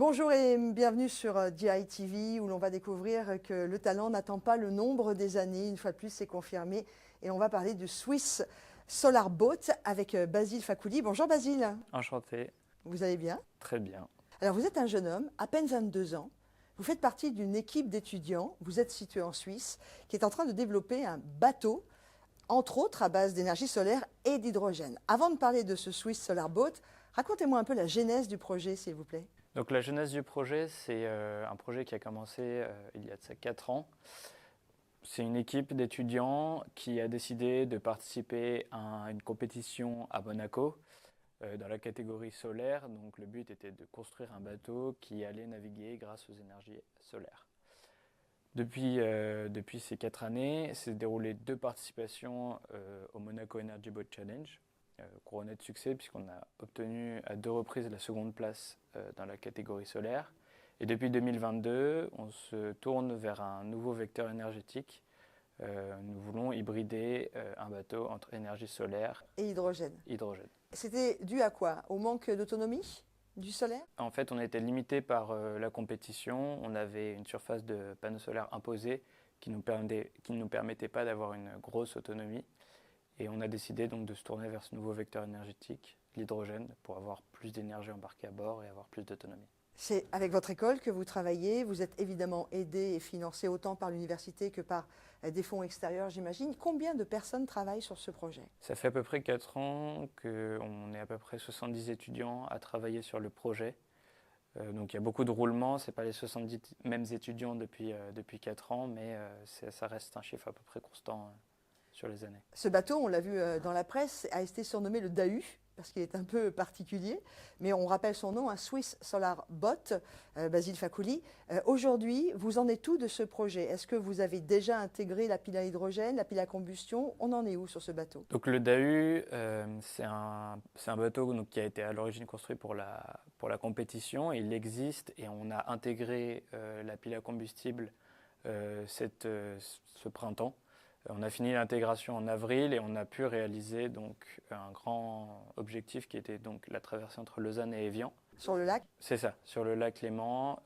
Bonjour et bienvenue sur DI TV où l'on va découvrir que le talent n'attend pas le nombre des années. Une fois de plus, c'est confirmé. Et on va parler du Swiss Solar Boat avec Basile Fakouli. Bonjour Basile. Enchanté, Vous allez bien? très bien. Alors vous êtes un jeune homme, à peine 22 ans. Vous faites partie d'une équipe d'étudiants, vous êtes situé en Suisse, qui est en train de développer un bateau, entre autres à base d'énergie solaire et d'hydrogène. Avant de parler de ce Swiss Solar Boat, racontez-moi un peu la genèse du projet, s'il vous plaît. Donc la jeunesse du projet, c'est un projet qui a commencé il y a de ça 4 ans. C'est une équipe d'étudiants qui a décidé de participer à une compétition à Monaco dans la catégorie solaire. Donc le but était de construire un bateau qui allait naviguer grâce aux énergies solaires. Depuis ces 4 années, s'est déroulé 2 participations au Monaco Energy Boat Challenge, couronné de succès puisqu'on a obtenu à 2 reprises la seconde place dans la catégorie solaire. Et depuis 2022, on se tourne vers un nouveau vecteur énergétique. Nous voulons hybrider un bateau entre énergie solaire Et hydrogène. et hydrogène. C'était dû à quoi? Au manque d'autonomie du solaire? En fait, on était limité par la compétition. On avait une surface de panneaux solaires imposée qui ne nous permettait pas d'avoir une grosse autonomie. Et on a décidé donc de se tourner vers ce nouveau vecteur énergétique, l'hydrogène, pour avoir plus d'énergie embarquée à bord et avoir plus d'autonomie. C'est avec votre école que vous travaillez. Vous êtes évidemment aidé et financé autant par l'université que par des fonds extérieurs, j'imagine. Combien de personnes travaillent sur ce projet? Ça fait à peu près 4 ans qu'on est à peu près 70 étudiants à travailler sur le projet. Donc il y a beaucoup de roulements, ce n'est pas les 70 mêmes étudiants depuis 4 ans, mais ça reste un chiffre à peu près constant sur les années. Ce bateau, on l'a vu dans la presse, a été surnommé le Dahu, parce qu'il est un peu particulier, mais on rappelle son nom, un Swiss Solar Boat, Basile Fakouli. Aujourd'hui, vous en êtes où de ce projet? Est-ce que vous avez déjà intégré la pile à hydrogène, la pile à combustion? On en est où sur ce bateau? Donc le Dahu, c'est un bateau donc, qui a été à l'origine construit pour la compétition. Il existe et on a intégré la pile à combustible ce printemps. On a fini l'intégration en avril et on a pu réaliser donc un grand objectif qui était donc la traversée entre Lausanne et Évian. Sur le lac? C'est ça, sur le lac Léman.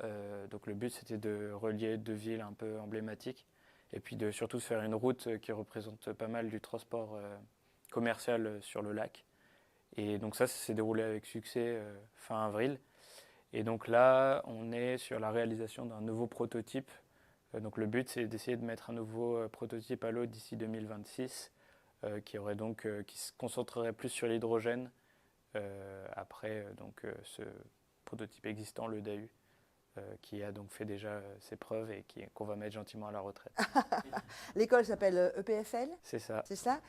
Donc le but c'était de relier 2 villes un peu emblématiques et puis de surtout faire une route qui représente pas mal du transport commercial sur le lac. Et donc ça s'est déroulé avec succès fin avril. Et donc là, on est sur la réalisation d'un nouveau prototype. Donc le but, c'est d'essayer de mettre un nouveau prototype à l'eau d'ici 2026, qui se concentrerait plus sur l'hydrogène après ce prototype existant, le DAU, qui a donc fait déjà ses preuves et qu'on va mettre gentiment à la retraite. L'école s'appelle EPFL? C'est ça. C'est ça.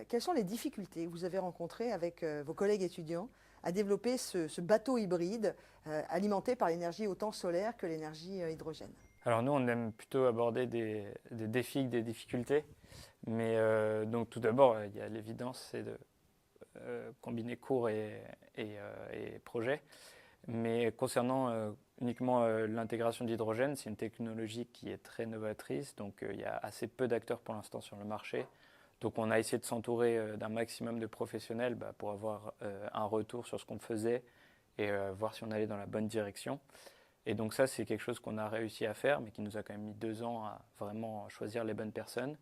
Quelles sont les difficultés que vous avez rencontrées avec vos collègues étudiants à développer ce bateau hybride alimenté par l'énergie autant solaire que l'énergie hydrogène? Alors nous, on aime plutôt aborder des défis que des difficultés. Mais donc tout d'abord, il y a l'évidence, c'est de combiner cours et projet. Mais concernant uniquement l'intégration d'hydrogène, c'est une technologie qui est très novatrice. Donc il y a assez peu d'acteurs pour l'instant sur le marché. Donc on a essayé de s'entourer d'un maximum de professionnels pour avoir un retour sur ce qu'on faisait et voir si on allait dans la bonne direction. Et donc ça, c'est quelque chose qu'on a réussi à faire, mais qui nous a quand même mis 2 ans à vraiment choisir les bonnes personnes.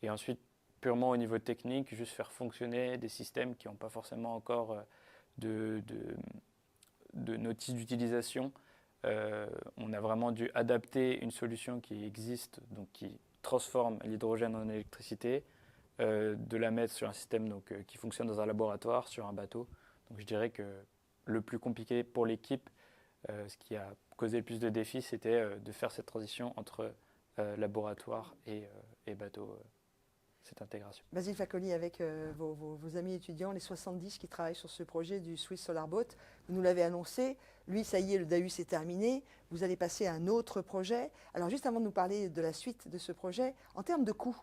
Et ensuite, purement au niveau technique, juste faire fonctionner des systèmes qui n'ont pas forcément encore de notice d'utilisation. On a vraiment dû adapter une solution qui existe, donc qui transforme l'hydrogène en électricité, de la mettre sur un système qui fonctionne dans un laboratoire, sur un bateau. Donc je dirais que le plus compliqué pour l'équipe, ce qui a causé le plus de défis, c'était de faire cette transition entre laboratoire et bateau, cette intégration. Basile Fakouli, avec vos amis étudiants, les 70 qui travaillent sur ce projet du Swiss Solar Boat, vous nous l'avez annoncé, lui, ça y est, le DAU c'est terminé, vous allez passer à un autre projet. Alors juste avant de nous parler de la suite de ce projet, en termes de coût,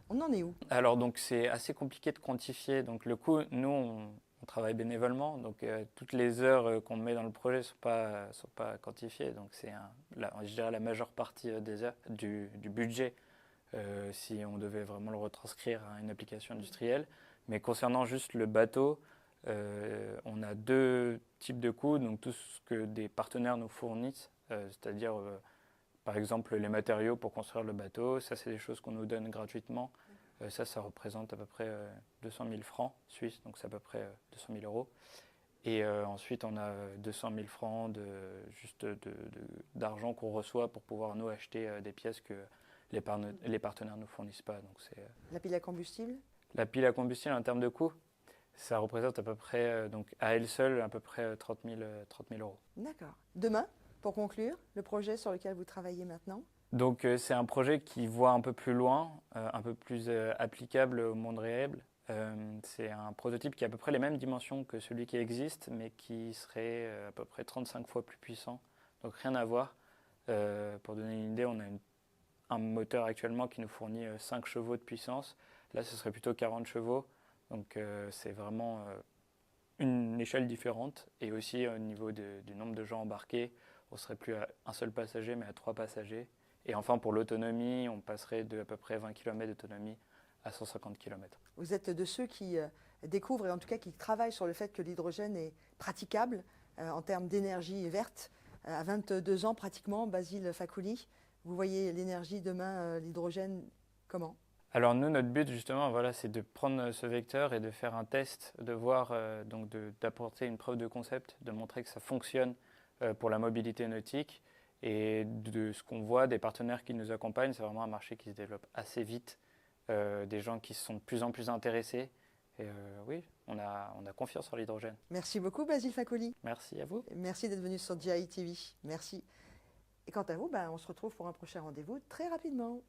on en est où? Alors donc c'est assez compliqué de quantifier. Donc le coût, nous on travaille bénévolement, donc toutes les heures qu'on met dans le projet sont pas quantifiées. Donc c'est je dirais la majeure partie des heures du budget si on devait vraiment le retranscrire à une application industrielle. Mais concernant juste le bateau, On a deux types de coûts, donc tout ce que des partenaires nous fournissent, c'est-à-dire par exemple les matériaux pour construire le bateau, ça c'est des choses qu'on nous donne gratuitement. Ça représente à peu près 200 000 francs suisses, donc c'est à peu près 200 000 euros. Et ensuite on a 200 000 francs d'argent qu'on reçoit pour pouvoir nous acheter des pièces que les partenaires ne nous fournissent pas. Donc la pile à combustible? La pile à combustible en termes de coût, ça représente à peu près, donc à elle seule, à peu près 30 000 euros. D'accord. Demain, pour conclure, le projet sur lequel vous travaillez maintenant? Donc c'est un projet qui voit un peu plus loin, un peu plus applicable au monde réel. C'est un prototype qui a à peu près les mêmes dimensions que celui qui existe, mais qui serait à peu près 35 fois plus puissant. Donc rien à voir. Pour donner une idée, on a un moteur actuellement qui nous fournit 5 chevaux de puissance. Là, ce serait plutôt 40 chevaux. Donc c'est vraiment une échelle différente. Et aussi au niveau du nombre de gens embarqués, on ne serait plus à un seul passager, mais à 3 passagers. Et enfin, pour l'autonomie, on passerait de à peu près 20 km d'autonomie à 150 km. Vous êtes de ceux qui découvrent, et en tout cas qui travaillent sur le fait que l'hydrogène est praticable en termes d'énergie verte. À 22 ans pratiquement, Basile Fakouli, vous voyez l'énergie demain, l'hydrogène, comment? Alors nous, notre but justement, voilà, c'est de prendre ce vecteur et de faire un test, de voir, d'apporter une preuve de concept, de montrer que ça fonctionne pour la mobilité nautique. Et de ce qu'on voit des partenaires qui nous accompagnent, c'est vraiment un marché qui se développe assez vite, des gens qui sont de plus en plus intéressés. Et oui, on a confiance en l'hydrogène. Merci beaucoup Basile Fakouli. Merci à vous. Merci d'être venu sur GI TV. Merci. Et quant à vous, on se retrouve pour un prochain rendez-vous très rapidement.